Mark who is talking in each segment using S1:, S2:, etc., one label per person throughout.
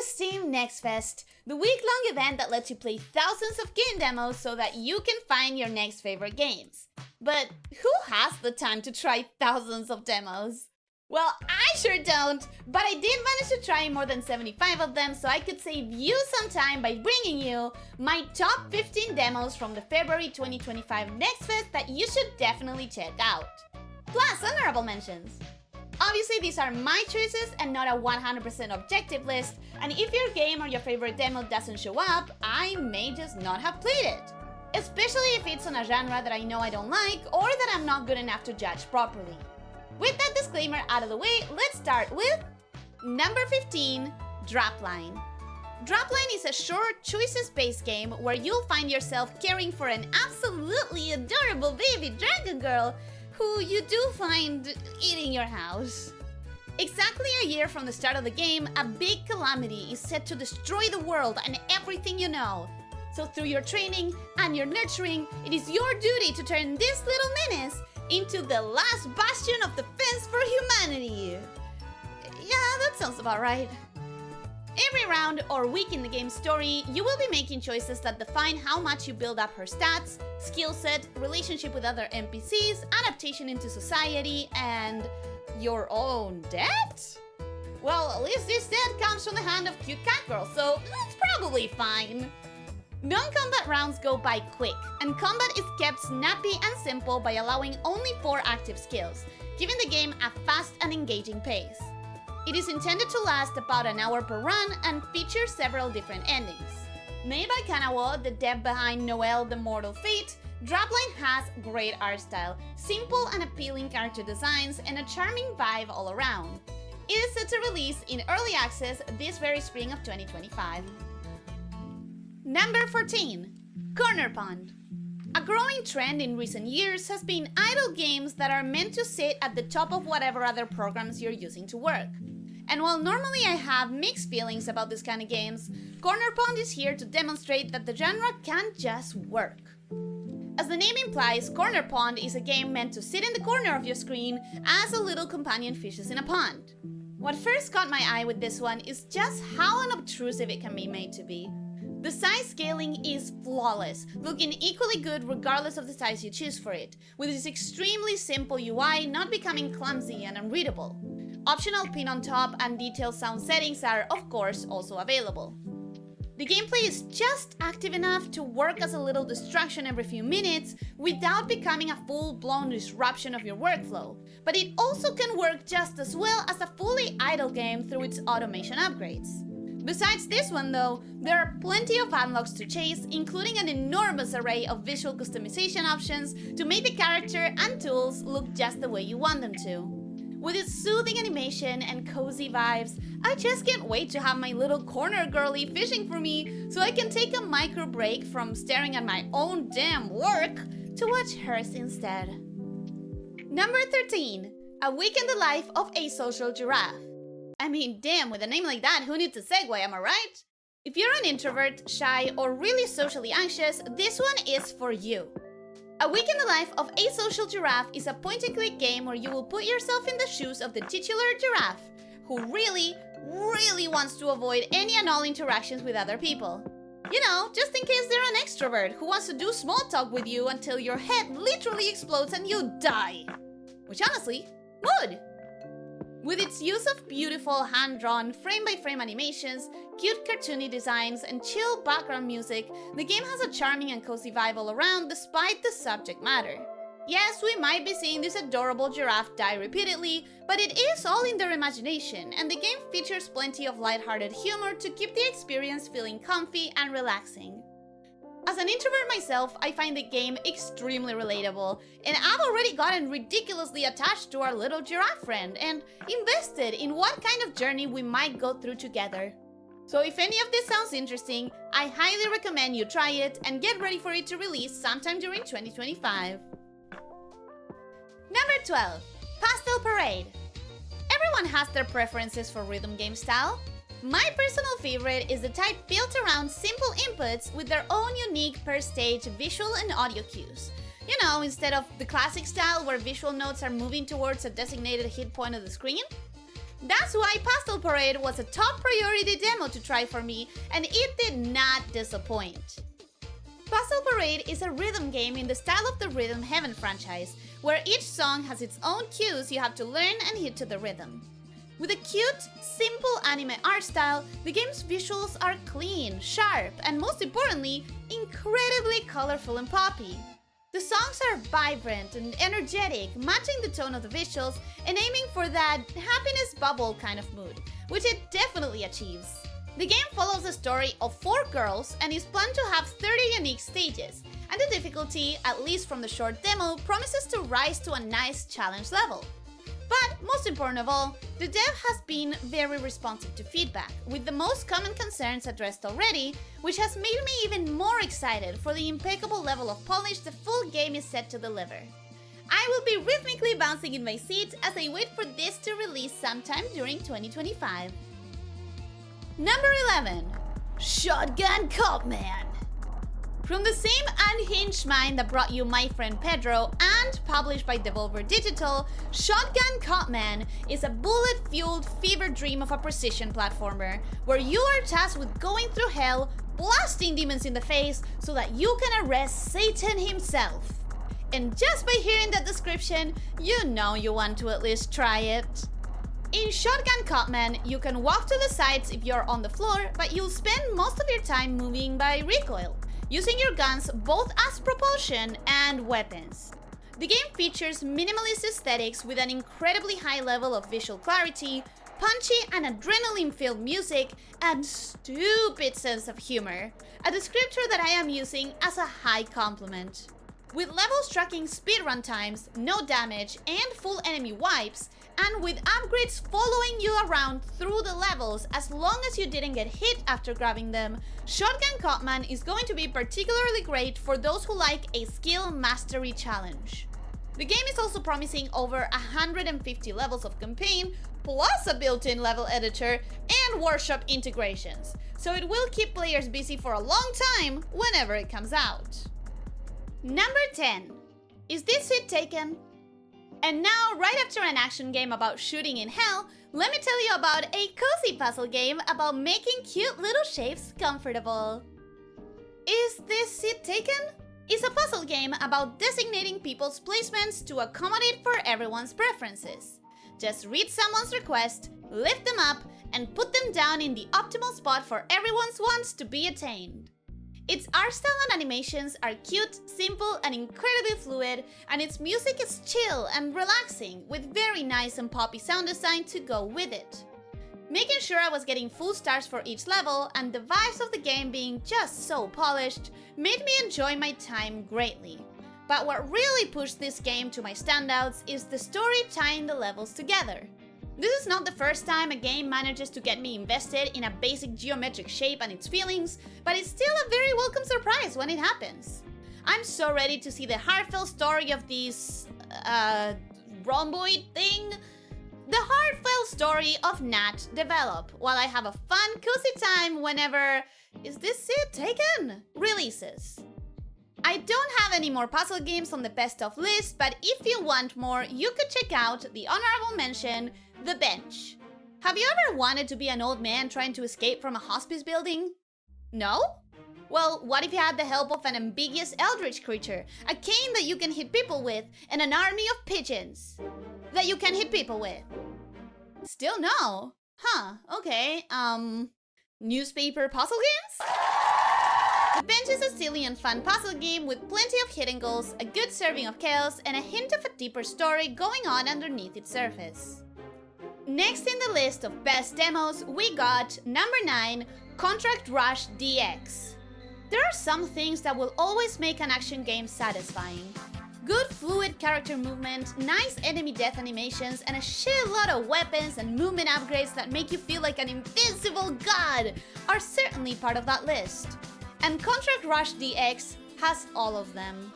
S1: Steam NextFest, the week-long event that lets you play thousands of game demos so that you can find your next favorite games. But who has the time to try thousands of demos? Well, I sure don't, but I did manage to try more than 75 of them, so I could save you some time by bringing you my top 15 demos from the February 2025 NextFest that you should definitely check out. Plus honorable mentions. Obviously, these are my choices and not a 100% objective list, and if your game or your favorite demo doesn't show up, I may just not have played it. Especially if it's on a genre that I know I don't like or that I'm not good enough to judge properly. With that disclaimer out of the way, let's start with number 15, Dropline. Dropline is a short, choices-based game where you'll find yourself caring for an absolutely adorable baby dragon girl who you do find eating your house. Exactly a year from the start of the game, a big calamity is set to destroy the world and everything you know. So through your training and your nurturing, it is your duty to turn this little menace into the last bastion of defense for humanity. Yeah, that sounds about right. Every round or week in the game's story, you will be making choices that define how much you build up her stats, skill set, relationship with other NPCs, adaptation into society, and your own debt? Well, at least this debt comes from the hand of cute cat girl, so that's probably fine. Non-combat rounds go by quick, and combat is kept snappy and simple by allowing only 4 active skills, giving the game a fast and engaging pace. It is intended to last about an hour per run and features several different endings. Made by Kanawa, the dev behind Noel the Mortal Fate, Dropline has great art style, simple and appealing character designs, and a charming vibe all around. It is set to release in early access this very spring of 2025. Number 14, CornerPond. A growing trend in recent years has been idle games that are meant to sit at the top of whatever other programs you're using to work. And while normally I have mixed feelings about this kind of games, CornerPond is here to demonstrate that the genre can just work. As the name implies, CornerPond is a game meant to sit in the corner of your screen as a little companion fishes in a pond. What first caught my eye with this one is just how unobtrusive it can be made to be. The size scaling is flawless, looking equally good regardless of the size you choose for it, with its extremely simple UI not becoming clumsy and unreadable. Optional pin on top and detailed sound settings are, of course, also available. The gameplay is just active enough to work as a little distraction every few minutes without becoming a full-blown disruption of your workflow, but it also can work just as well as a fully idle game through its automation upgrades. Besides this one though, there are plenty of unlocks to chase, including an enormous array of visual customization options to make the character and tools look just the way you want them to. With its soothing animation and cozy vibes, I just can't wait to have my little corner girlie fishing for me so I can take a micro break from staring at my own damn work to watch hers instead. Number 13, A Week in the Life of Asocial Giraffe. I mean, damn, with a name like that, who needs a segue, am I right? If you're an introvert, shy, or really socially anxious, this one is for you. A Week in the Life of Asocial Giraffe is a point-and-click game where you will put yourself in the shoes of the titular giraffe, who really wants to avoid any and all interactions with other people. You know, just in case they're an extrovert who wants to do small talk with you until your head literally explodes and you die. Which honestly, would. With its use of beautiful, hand-drawn, frame-by-frame animations, cute cartoony designs, and chill background music, the game has a charming and cozy vibe all around despite the subject matter. Yes, we might be seeing this adorable giraffe die repeatedly, but it is all in their imagination, and the game features plenty of lighthearted humor to keep the experience feeling comfy and relaxing. As an introvert myself, I find the game extremely relatable, and I've already gotten ridiculously attached to our little giraffe friend and invested in what kind of journey we might go through together. So if any of this sounds interesting, I highly recommend you try it and get ready for it to release sometime during 2025. Number 12, Pastel Parade. Everyone has their preferences for rhythm game style. My personal favorite is the type built around simple inputs with their own unique per stage visual and audio cues. You know, instead of the classic style where visual notes are moving towards a designated hit point of the screen. That's why Pastel Parade was a top priority demo to try for me, and it did not disappoint. Pastel Parade is a rhythm game in the style of the Rhythm Heaven franchise, where each song has its own cues you have to learn and hit to the rhythm. With a cute, simple anime art style, the game's visuals are clean, sharp, and most importantly, incredibly colorful and poppy. The songs are vibrant and energetic, matching the tone of the visuals and aiming for that happiness bubble kind of mood, which it definitely achieves. The game follows the story of 4 girls and is planned to have 30 unique stages, and the difficulty, at least from the short demo, promises to rise to a nice challenge level. But most important of all, the dev has been very responsive to feedback, with the most common concerns addressed already, which has made me even more excited for the impeccable level of polish the full game is set to deliver. I will be rhythmically bouncing in my seat as I wait for this to release sometime during 2025. Number 11. Shotgun Copman. From the same unhinged mind that brought you My Friend Pedro and published by Devolver Digital, Shotgun Copman is a bullet-fueled fever dream of a precision platformer, where you are tasked with going through hell, blasting demons in the face so that you can arrest Satan himself. And just by hearing that description, you know you want to at least try it. In Shotgun Copman, you can walk to the sides if you're on the floor, but you'll spend most of your time moving by recoil, using your guns both as propulsion and weapons. The game features minimalist aesthetics with an incredibly high level of visual clarity, punchy and adrenaline-filled music, and stupid sense of humor, a descriptor that I am using as a high compliment. With levels tracking speedrun times, no damage, and full enemy wipes, and with upgrades following you around through the levels as long as you didn't get hit after grabbing them, Shotgun Copman is going to be particularly great for those who like a skill mastery challenge. The game is also promising over 150 levels of campaign, plus a built-in level editor and workshop integrations, so it will keep players busy for a long time whenever it comes out. Number 10. Is this it taken? And now, right after an action game about shooting in hell, let me tell you about a cozy puzzle game about making cute little shapes comfortable. Is this it taken? It's a puzzle game about designating people's placements to accommodate for everyone's preferences. Just read someone's request, lift them up, and put them down in the optimal spot for everyone's wants to be attained. Its art style and animations are cute, simple, and incredibly fluid, and its music is chill and relaxing, with very nice and poppy sound design to go with it. Making sure I was getting full stars for each level, and the vibes of the game being just so polished, made me enjoy my time greatly. But what really pushed this game to my standouts is the story tying the levels together. This is not the first time a game manages to get me invested in a basic geometric shape and its feelings, but it's still a very welcome surprise when it happens. I'm so ready to see the heartfelt story of this, rhomboid thing? The heartfelt story of Nat develop, while I have a fun, cozy time whenever Is This It Taken? Releases. I don't have any more puzzle games on the best of list, but if you want more, you could check out the honorable mention, The Bench. Have you ever wanted to be an old man trying to escape from a hospice building? No? Well, what if you had the help of an ambiguous eldritch creature, a cane that you can hit people with, and an army of pigeons that you can hit people with? Still no. Huh, okay, newspaper puzzle games? The Bench is a silly and fun puzzle game with plenty of hidden goals, a good serving of chaos, and a hint of a deeper story going on underneath its surface. Next in the list of best demos, we got number 9, Contract Rush DX. There are some things that will always make an action game satisfying. Good fluid character movement, nice enemy death animations, and a shitload of weapons and movement upgrades that make you feel like an invincible god are certainly part of that list. And Contract Rush DX has all of them.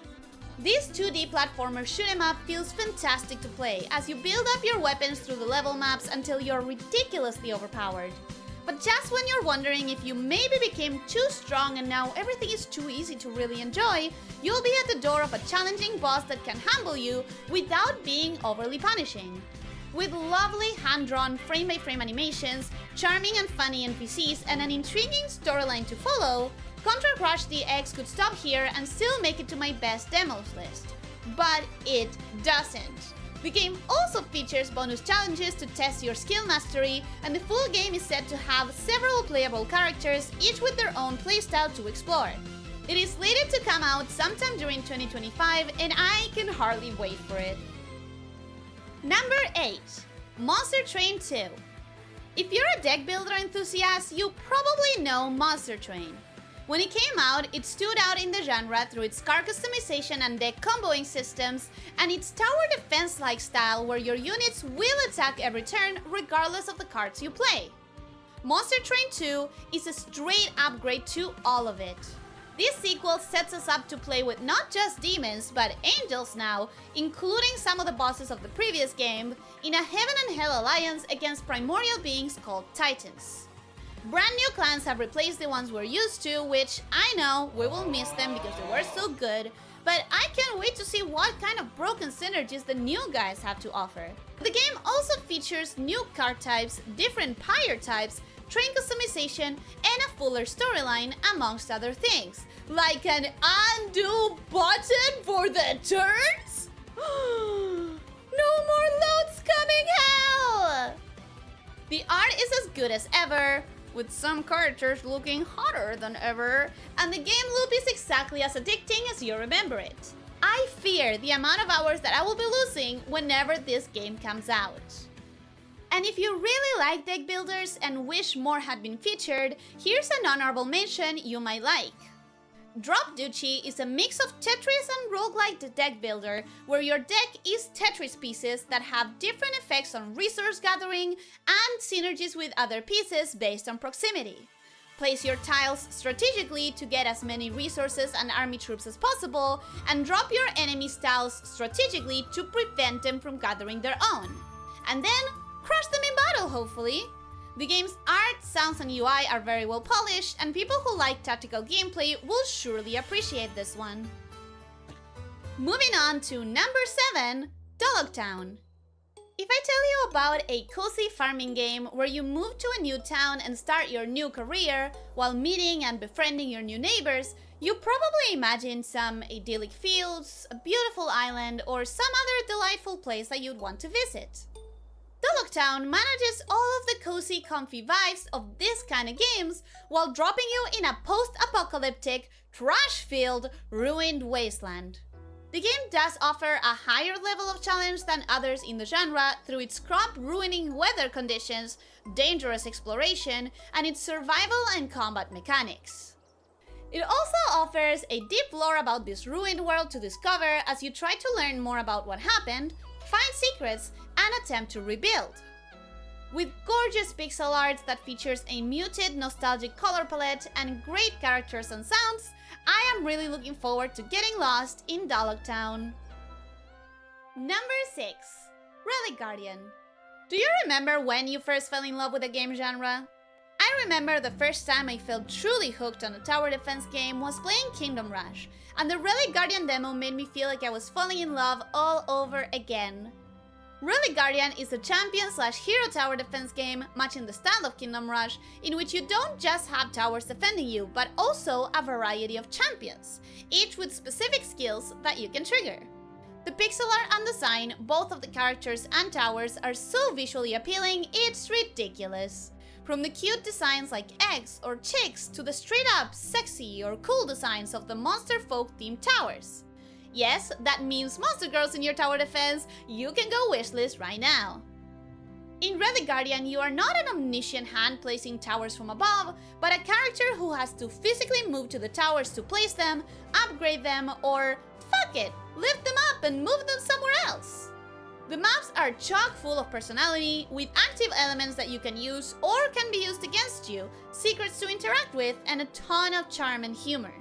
S1: This 2D platformer shoot 'em up feels fantastic to play as you build up your weapons through the level maps until you're ridiculously overpowered. But just when you're wondering if you maybe became too strong and now everything is too easy to really enjoy, you'll be at the door of a challenging boss that can humble you without being overly punishing. With lovely hand-drawn frame-by-frame animations, charming and funny NPCs, and an intriguing storyline to follow, Contra Crush DX could stop here and still make it to my best demos list. But it doesn't. The game also features bonus challenges to test your skill mastery, and the full game is said to have several playable characters, each with their own playstyle to explore. It is slated to come out sometime during 2025, and I can hardly wait for it. Number 8. Monster Train 2. If you're a deck builder enthusiast, you probably know Monster Train. When it came out, it stood out in the genre through its card customization and deck comboing systems, and its tower defense-like style where your units will attack every turn regardless of the cards you play. Monster Train 2 is a straight upgrade to all of it. This sequel sets us up to play with not just demons, but angels now, including some of the bosses of the previous game, in a Heaven and Hell alliance against primordial beings called Titans. Brand new clans have replaced the ones we're used to, which I know we will miss them because they were so good, but I can't wait to see what kind of broken synergies the new guys have to offer. The game also features new card types, different pyre types, train customization, and a fuller storyline, amongst other things. Like an undo button for the turns? No more loads coming, hell! The art is as good as ever, with some characters looking hotter than ever, and the game loop is exactly as addicting as you remember it. I fear the amount of hours that I will be losing whenever this game comes out. And if you really like deck builders and wish more had been featured, here's an honorable mention you might like. Drop Duchy is a mix of Tetris and roguelike deck builder, where your deck is Tetris pieces that have different effects on resource gathering and synergies with other pieces based on proximity. Place your tiles strategically to get as many resources and army troops as possible, and drop your enemy's tiles strategically to prevent them from gathering their own. And then crush them in battle, hopefully. The game's art, sounds, and UI are very well polished, and people who like tactical gameplay will surely appreciate this one. Moving on to number 7, Dogtown. If I tell you about a cozy farming game where you move to a new town and start your new career while meeting and befriending your new neighbors, you probably imagine some idyllic fields, a beautiful island, or some other delightful place that you'd want to visit. Dogtown manages all of the cozy, comfy vibes of this kind of games while dropping you in a post-apocalyptic, trash-filled, ruined wasteland. The game does offer a higher level of challenge than others in the genre through its crop-ruining weather conditions, dangerous exploration, and its survival and combat mechanics. It also offers a deep lore about this ruined world to discover as you try to learn more about what happened, find secrets, and attempt to rebuild. With gorgeous pixel art that features a muted, nostalgic color palette and great characters and sounds, I am really looking forward to getting lost in Dogtown. Number 6. Relic Guardian. Do you remember when you first fell in love with the game genre? I remember the first time I felt truly hooked on a tower defense game was playing Kingdom Rush, and the Relic Guardian demo made me feel like I was falling in love all over again. Relic Guardian is a champion/hero tower defense game matching the style of Kingdom Rush, in which you don't just have towers defending you, but also a variety of champions, each with specific skills that you can trigger. The pixel art and design, both of the characters and towers, are so visually appealing, it's ridiculous. From the cute designs like eggs or chicks to the straight up sexy or cool designs of the monster folk themed towers. Yes, that means monster girls in your tower defense. You can go wishlist right now. In Relic Guardian, you are not an omniscient hand placing towers from above, but a character who has to physically move to the towers to place them, upgrade them, or fuck it, lift them up and move them somewhere else. The maps are chock full of personality, with active elements that you can use or can be used against you, secrets to interact with, and a ton of charm and humor.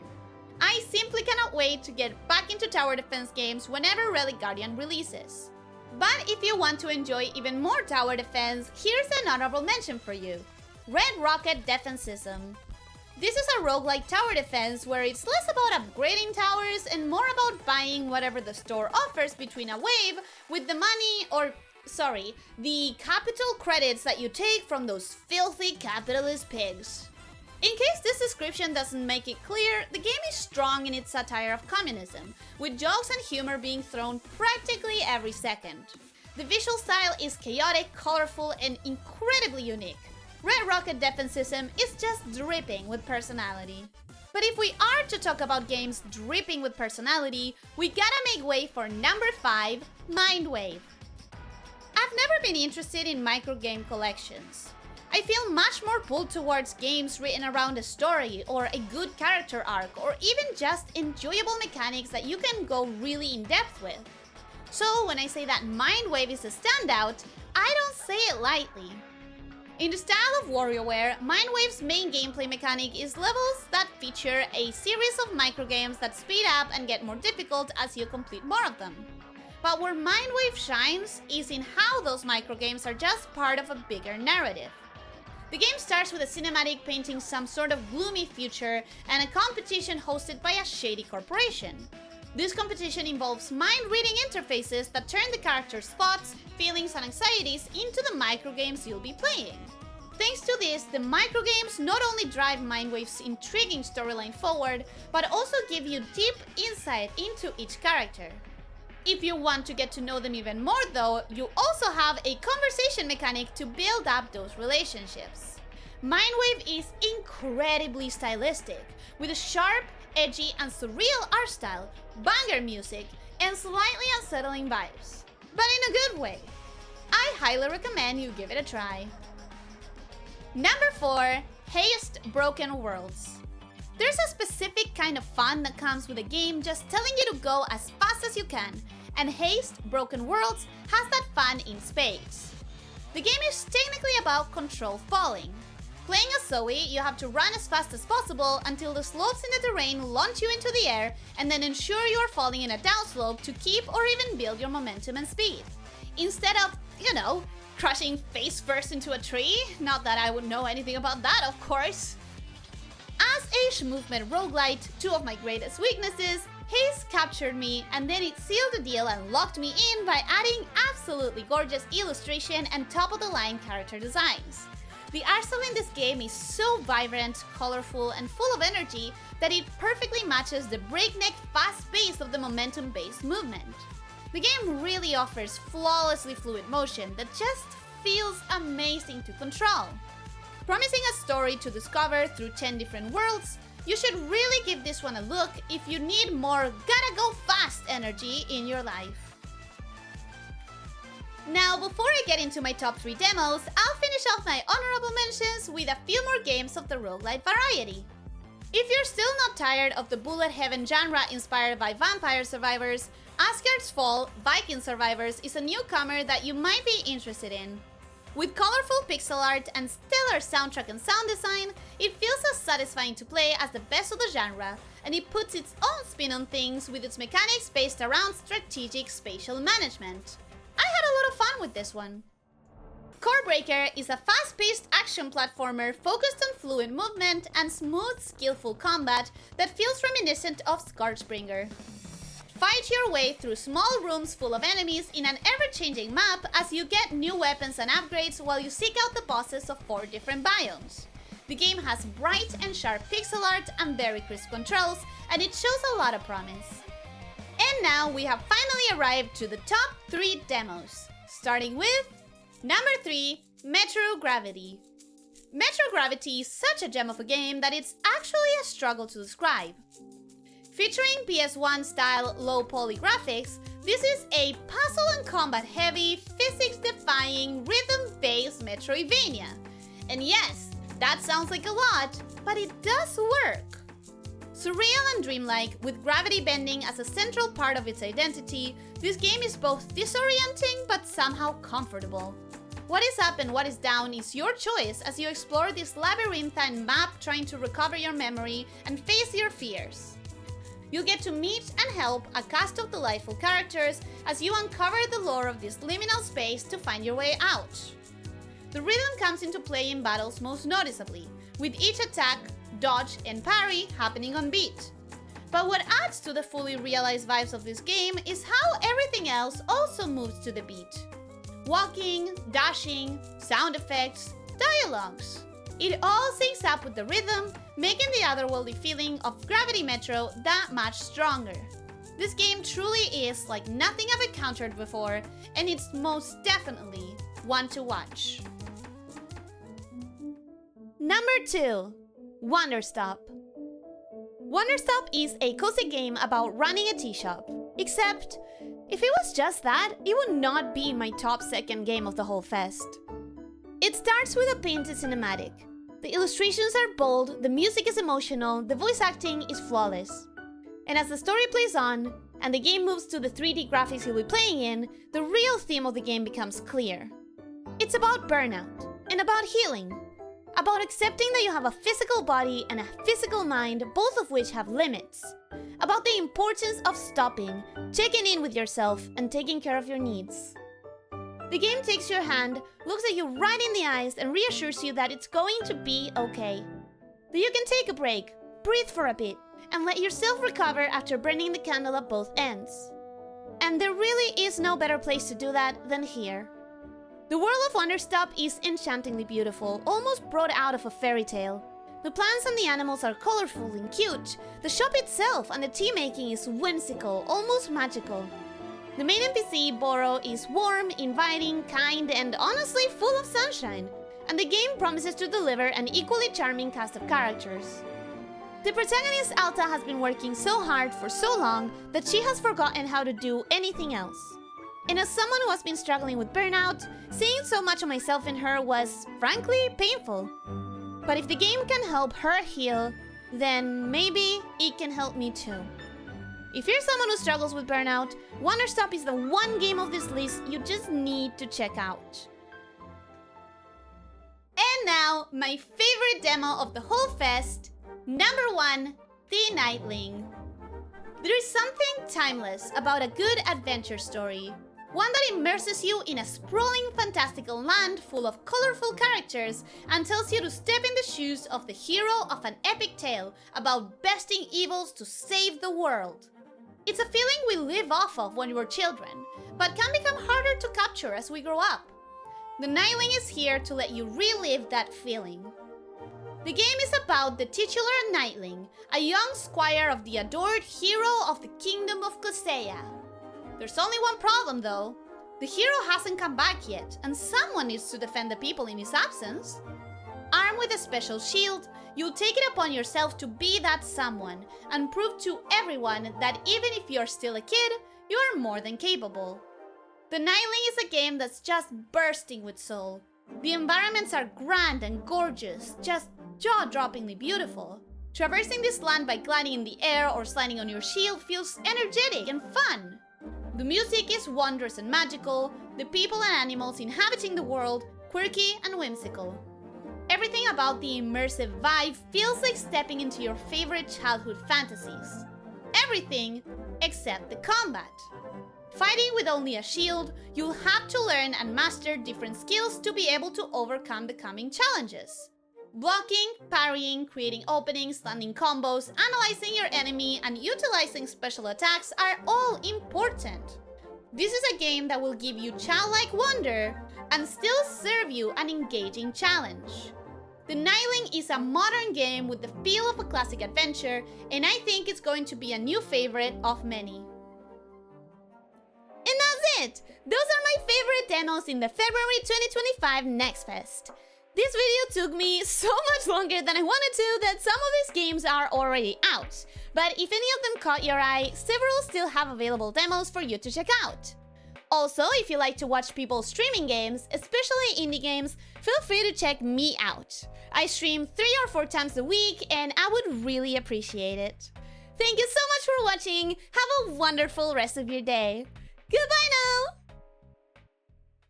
S1: I simply cannot wait to get back into tower defense games whenever Relic Guardian releases. But if you want to enjoy even more tower defense, here's an honorable mention for you: Red Rocket Defensism. This is a roguelike tower defense where it's less about upgrading towers and more about buying whatever the store offers between a wave with the money, or the capital credits that you take from those filthy capitalist pigs. In case this description doesn't make it clear, the game is strong in its satire of communism, with jokes and humor being thrown practically every second. The visual style is chaotic, colorful, and incredibly unique. Red Rocket Defense System is just dripping with personality. But if we are to talk about games dripping with personality, we gotta make way for number 5, Mindwave. I've never been interested in microgame collections. I feel much more pulled towards games written around a story or a good character arc or even just enjoyable mechanics that you can go really in depth with. So when I say that Mindwave is a standout, I don't say it lightly. In the style of WarioWare, Mindwave's main gameplay mechanic is levels that feature a series of microgames that speed up and get more difficult as you complete more of them. But where Mindwave shines is in how those microgames are just part of a bigger narrative. The game starts with a cinematic painting some sort of gloomy future and a competition hosted by a shady corporation. This competition involves mind-reading interfaces that turn the characters' thoughts, feelings, and anxieties into the microgames you'll be playing. Thanks to this, the microgames not only drive Mindwave's intriguing storyline forward, but also give you deep insight into each character. If you want to get to know them even more though, you also have a conversation mechanic to build up those relationships. Mindwave is incredibly stylistic, with a sharp, edgy, and surreal art style, banger music, and slightly unsettling vibes. But in a good way. I highly recommend you give it a try. Number 4, Haste Broken Worlds. There's a specific kind of fun that comes with a game just telling you to go as fast as you can, and Haste Broken Worlds has that fun in spades. The game is technically about control falling. Playing as Zoe, you have to run as fast as possible until the slopes in the terrain launch you into the air and then ensure you are falling in a downslope to keep or even build your momentum and speed. Instead of, crashing face first into a tree. Not that I would know anything about that, of course. As a movement roguelite, two of my greatest weaknesses, Haste captured me and then it sealed the deal and locked me in by adding absolutely gorgeous illustration and top-of-the-line character designs. The art style in this game is so vibrant, colorful, and full of energy that it perfectly matches the breakneck fast pace of the momentum-based movement. The game really offers flawlessly fluid motion that just feels amazing to control. Promising a story to discover through 10 different worlds, you should really give this one a look if you need more gotta go fast energy in your life. Now, before I get into my top 3 demos, I'll finish off my honorable mentions with a few more games of the roguelite variety. If you're still not tired of the bullet heaven genre inspired by Vampire Survivors, Asgard's Fall Viking Survivors is a newcomer that you might be interested in. With colorful pixel art and stellar soundtrack and sound design, it feels as satisfying to play as the best of the genre, and it puts its own spin on things with its mechanics based around strategic spatial management. I had a lot of fun with this one. Corebreaker is a fast-paced action platformer focused on fluid movement and smooth, skillful combat that feels reminiscent of Scourgebringer. Fight your way through small rooms full of enemies in an ever-changing map as you get new weapons and upgrades while you seek out the bosses of 4 different biomes. The game has bright and sharp pixel art and very crisp controls, and it shows a lot of promise. And now we have finally arrived to the top 3 demos, starting with number 3, Metrogravity. Metrogravity is such a gem of a game that it's actually a struggle to describe. Featuring PS1-style low-poly graphics, this is a puzzle and combat-heavy, physics-defying, rhythm-based Metroidvania. And yes, that sounds like a lot, but it does work. Surreal and dreamlike, with gravity bending as a central part of its identity, this game is both disorienting but somehow comfortable. What is up and what is down is your choice as you explore this labyrinthine map trying to recover your memory and face your fears. You'll get to meet and help a cast of delightful characters as you uncover the lore of this liminal space to find your way out. The rhythm comes into play in battles most noticeably, with each attack, dodge, and parry happening on beat. But what adds to the fully realized vibes of this game is how everything else also moves to the beat. Walking, dashing, sound effects, dialogues. It all syncs up with the rhythm, making the otherworldly feeling of Gravity Metro that much stronger. This game truly is like nothing I've encountered before, and it's most definitely one to watch. Number 2. Wanderstop. Wanderstop is a cozy game about running a tea shop. Except, if it was just that, it would not be my top second game of the whole fest. It starts with a painted cinematic. The illustrations are bold, the music is emotional, the voice acting is flawless. And as the story plays on, and the game moves to the 3D graphics you'll be playing in, the real theme of the game becomes clear. It's about burnout, and about healing. About accepting that you have a physical body and a physical mind, both of which have limits. About the importance of stopping, checking in with yourself, and taking care of your needs. The game takes your hand, looks at you right in the eyes, and reassures you that it's going to be okay. That you can take a break, breathe for a bit, and let yourself recover after burning the candle at both ends. And there really is no better place to do that than here. The world of Wanderstop is enchantingly beautiful, almost brought out of a fairy tale. The plants and the animals are colorful and cute. The shop itself and the tea making is whimsical, almost magical. The main NPC, Boro, is warm, inviting, kind, and honestly full of sunshine. And the game promises to deliver an equally charming cast of characters. The protagonist, Alta, has been working so hard for so long that she has forgotten how to do anything else. And as someone who has been struggling with burnout, seeing so much of myself in her was, frankly, painful. But if the game can help her heal, then maybe it can help me too. If you're someone who struggles with burnout, Wanderstop is the one game of this list you just need to check out. And now, my favorite demo of the whole fest, number 1, the Knightling. There is something timeless about a good adventure story. One that immerses you in a sprawling, fantastical land full of colorful characters and tells you to step in the shoes of the hero of an epic tale about besting evils to save the world. It's a feeling we live off of when we're children, but can become harder to capture as we grow up. The Knightling is here to let you relive that feeling. The game is about the titular Knightling, a young squire of the adored hero of the kingdom of Elyssia. There's only one problem though. The hero hasn't come back yet, and someone needs to defend the people in his absence. Armed with a special shield, you'll take it upon yourself to be that someone, and prove to everyone that even if you're still a kid, you are more than capable. The Knightling is a game that's just bursting with soul. The environments are grand and gorgeous, just jaw-droppingly beautiful. Traversing this land by gliding in the air or sliding on your shield feels energetic and fun. The music is wondrous and magical, the people and animals inhabiting the world quirky and whimsical. Everything about the immersive vibe feels like stepping into your favorite childhood fantasies. Everything except the combat. Fighting with only a shield, you'll have to learn and master different skills to be able to overcome the coming challenges. Blocking, parrying, creating openings, landing combos, analyzing your enemy, and utilizing special attacks are all important. This is a game that will give you childlike wonder and still serve you an engaging challenge. The Knightling is a modern game with the feel of a classic adventure, and I think it's going to be a new favorite of many. And that's it! Those are my favorite demos in the February 2025 NextFest. This video took me so much longer than I wanted to that some of these games are already out. But if any of them caught your eye, several still have available demos for you to check out. Also, if you like to watch people streaming games, especially indie games, feel free to check me out. I stream 3 or 4 times a week and I would really appreciate it. Thank you so much for watching, have a wonderful rest of your day. Goodbye now!